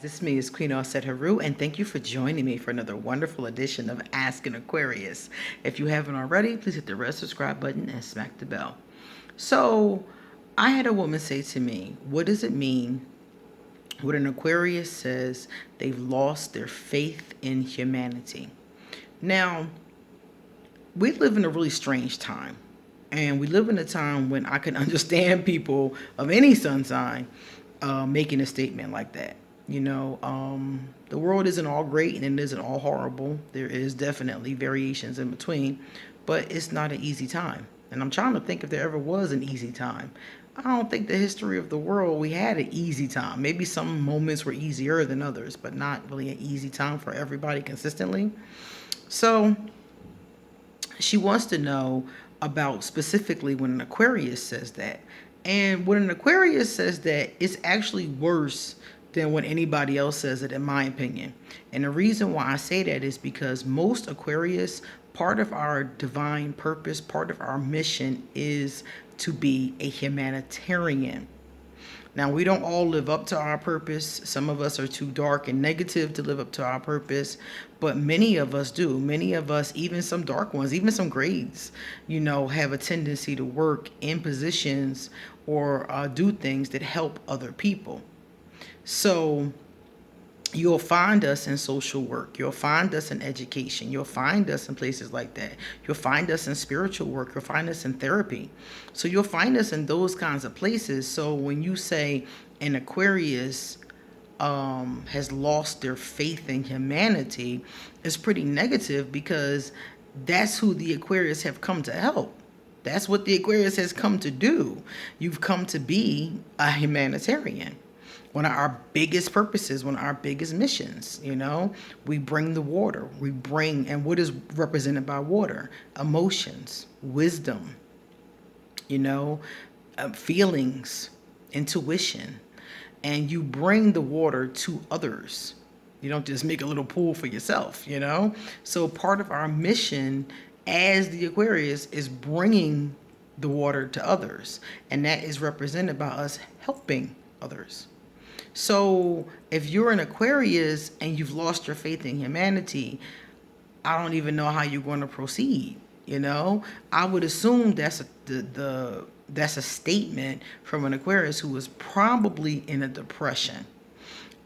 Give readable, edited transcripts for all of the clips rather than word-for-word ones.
It's me, it's Queen Offset Haru, and thank you for joining me for another wonderful edition of Ask an Aquarius. If you haven't already, please hit the red subscribe button and smack the bell. So, I had a woman say to me, what does it mean when an Aquarius says they've lost their faith in humanity? Now, we live in a really strange time. And we live in a time when I can understand people of any sun sign making a statement like that. The world isn't all great and it isn't all horrible. There is definitely variations in between, but it's not an easy time. And I'm trying to think if there ever was an easy time. I don't think the history of the world we had an easy time. Maybe some moments were easier than others, but not really an easy time for everybody consistently. So she wants to know about specifically when an Aquarius says that. And when an Aquarius says that, it's actually worse than when anybody else says it, in my opinion. And the reason why I say that is because most Aquarius, part of our divine purpose, part of our mission is to be a humanitarian. Now, we don't all live up to our purpose. Some of us are too dark and negative to live up to our purpose, but many of us do. Many of us, even some dark ones, even some grades, have a tendency to work in positions or do things that help other people. So, you'll find us in social work. You'll find us in education. You'll find us in places like that. You'll find us in spiritual work. You'll find us in therapy. So you'll find us in those kinds of places. So when you say an Aquarius has lost their faith in humanity, it's pretty negative because that's who the Aquarius have come to help. That's what the Aquarius has come to do. You've come to be a humanitarian. One of our biggest purposes, one of our biggest missions, we bring the water. We bring, and what is represented by water? Emotions, wisdom, feelings, intuition. And you bring the water to others. You don't just make a little pool for yourself, So part of our mission as the Aquarius is bringing the water to others. And that is represented by us helping others. So if you're an Aquarius and you've lost your faith in humanity, I don't even know how you're going to proceed. I would assume that's that's a statement from an Aquarius who was probably in a depression.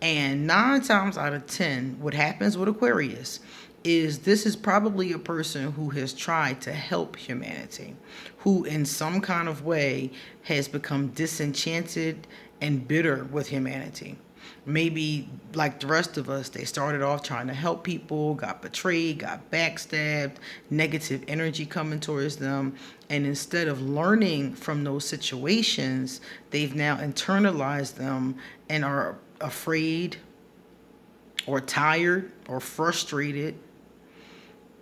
And 9 times out of 10, what happens with Aquarius is this is probably a person who has tried to help humanity, who in some kind of way has become disenchanted and bitter with humanity. Maybe like the rest of us, they started off trying to help people, got betrayed, got backstabbed, negative energy coming towards them. And instead of learning from those situations, they've now internalized them and are afraid or tired or frustrated,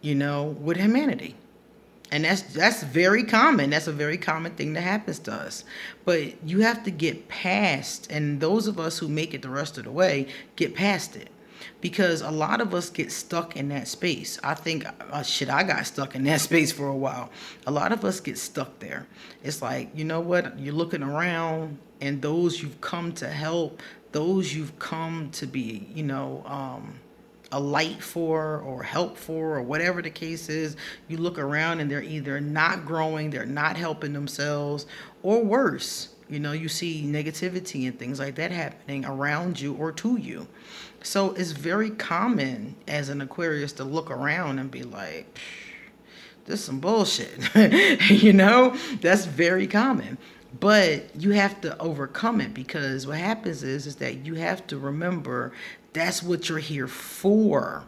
with humanity. And that's very common. That's a very common thing that happens to us. But you have to get past, and those of us who make it the rest of the way, get past it. Because a lot of us get stuck in that space. I think, I got stuck in that space for a while. A lot of us get stuck there. It's like, you know what? You're looking around, and those you've come to help, those you've come to be, a light for or help for or whatever the case is, you look around and they're either not growing, they're not helping themselves, or worse, you see negativity and things like that happening around you or to you. So it's very common as an Aquarius to look around and be like, this is some bullshit. That's very common. But you have to overcome it because what happens is that you have to remember that's what you're here for.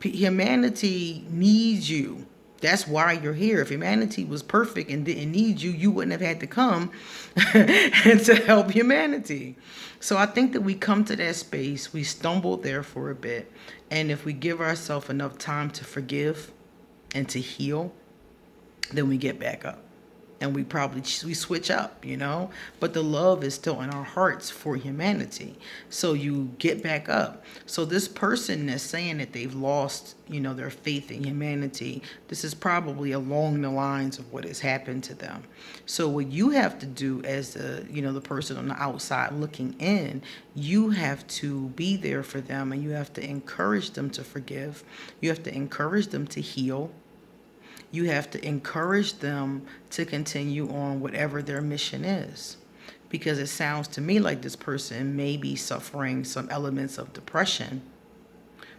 Humanity needs you. That's why you're here. If humanity was perfect and didn't need you, you wouldn't have had to come and to help humanity. So I think that we come to that space, we stumble there for a bit, and if we give ourselves enough time to forgive and to heal, then we get back up. and we switch up, you know, but the love is still in our hearts for humanity. So you get back up. So this person that's saying that they've lost, you know, their faith in humanity, this is probably along the lines of what has happened to them. So what you have to do as the, you know, the person on the outside looking in, you have to be there for them, and you have to encourage them to forgive. You have to encourage them to heal. You have to encourage them to continue on whatever their mission is. Because it sounds to me like this person may be suffering some elements of depression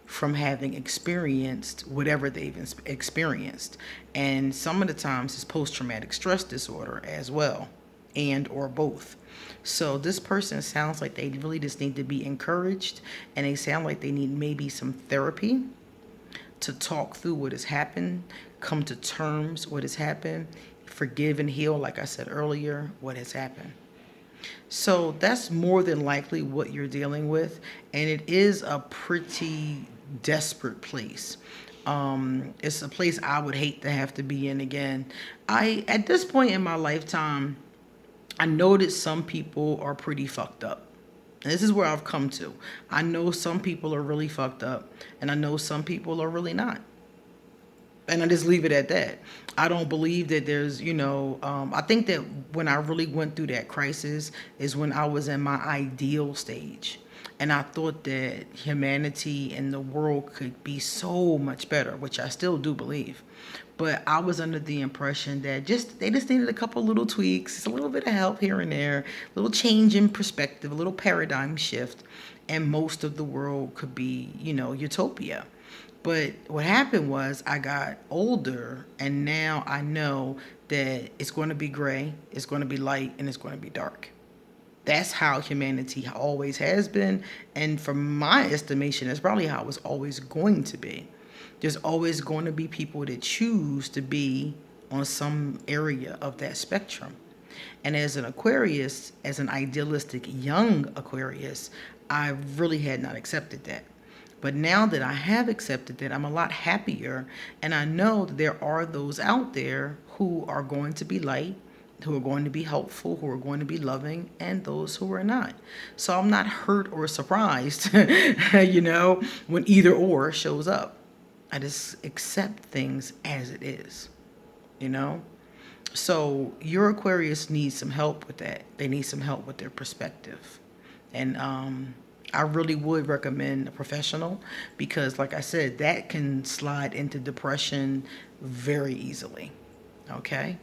from having experienced whatever they've experienced. And some of the times it's post-traumatic stress disorder as well, and or both. So this person sounds like they really just need to be encouraged, and they sound like they need maybe some therapy to talk through what has happened, come to terms what has happened, forgive and heal, like I said earlier, what has happened. So that's more than likely what you're dealing with, and it is a pretty desperate place. It's a place I would hate to have to be in again. At this point in my lifetime, I know that some people are pretty fucked up. And this is where I've come to. I know some people are really fucked up, and I know some people are really not. And I just leave it at that. I don't believe that there's, I think that when I really went through that crisis is when I was in my ideal stage. And I thought that humanity and the world could be so much better, which I still do believe. But I was under the impression that they just needed a couple little tweaks, just a little bit of help here and there, a little change in perspective, a little paradigm shift, and most of the world could be, utopia. But what happened was I got older, and now I know that it's going to be gray, it's going to be light, and it's going to be dark. That's how humanity always has been, and from my estimation, that's probably how it's always going to be. There's always going to be people that choose to be on some area of that spectrum. And as an Aquarius, as an idealistic young Aquarius, I really had not accepted that. But now that I have accepted that, I'm a lot happier, and I know that there are those out there who are going to be light, who are going to be helpful, who are going to be loving, and those who are not. So I'm not hurt or surprised, when either or shows up. I just accept things as it is, So your Aquarius needs some help with that. They need some help with their perspective. And I really would recommend a professional because, like I said, that can slide into depression very easily. Okay?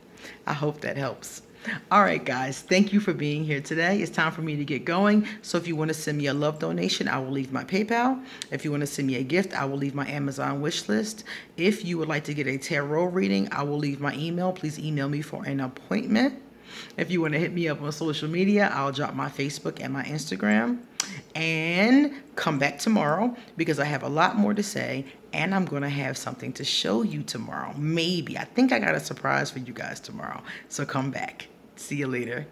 I hope that helps. All right, guys, thank you for being here today. It's time for me to get going. So if you want to send me a love donation, I will leave my PayPal. If you want to send me a gift, I will leave my Amazon wish list. If you would like to get a tarot reading, I will leave my email. Please email me for an appointment. If you want to hit me up on social media, I'll drop my Facebook and my Instagram. And come back tomorrow because I have a lot more to say, and I'm going to have something to show you tomorrow. Maybe. I think I got a surprise for you guys tomorrow. So come back. See you later.